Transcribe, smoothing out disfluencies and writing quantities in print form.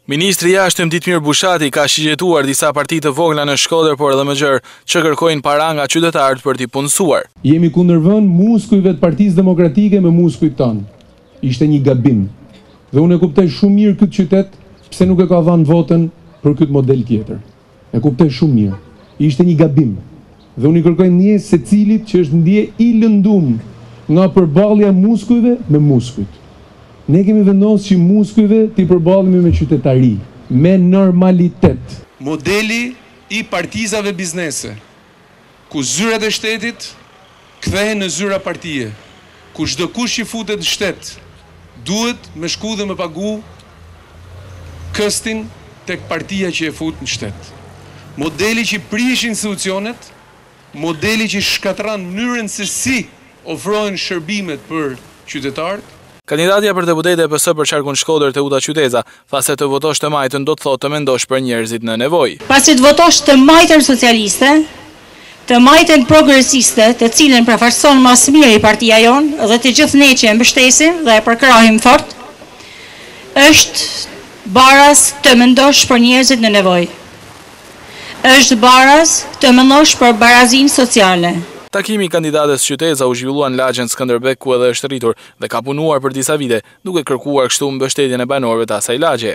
Ministri i Jashtëm Ditmir Bushati ka shigjetuar disa parti të vogla në Shkodër, por edhe më gjerë, që kërkojnë para nga qytetarët për t'i punësuar. Jemi kundërvën muskujve të Partisë Demokratike me muskujt tonë. Ishte një gabim. Dhe unë e kuptoj shumë mirë këtë qytet, pse nuk e ka dhënë votën për këtë model tjetër. E kuptoj shumë mirë. Ishte një gabim. Dhe unë i kërkoj ndjes secilit që është ndje i lëndum nga përballja muskujve me muskujt. Ne kemi vendosur që muskujve t'i përballemi me qytetari, me normalitet. Modeli i partizave biznese, ku zyrat e shtetit kthehen në zyra partije, ku çdo kush që futet në shtet duhet me shku dhe me pagu këstin tek partia që e fut në shtet. Modeli që prish institucionet, modeli që shkatran mënyrën se si ofrohen shërbimet për qytetarët. Kandidatja për deputete e PS për qarkun Shkodër Teuta Qyteza tha se të votosh të majtën do të thotë të mendosh për njerëzit në nevojë. Pasi të votosh të majtën socialiste, të majtën progresiste, të cilën përfaqëson më së miri partia jonë dhe të gjithë ne që e mbështesim dhe e përkrahim fort, është baraz të mendosh për njerëzit në nevojë. Është baraz të mendosh për barazinë sociale. Takimi i kandidates Qyteza u zhvillua në lagjen Skënderbek, ku edhe është rritur dhe ka punuar për disa vite, duke kërkuar kështu mbështetjen e banorëve të asaj lagje.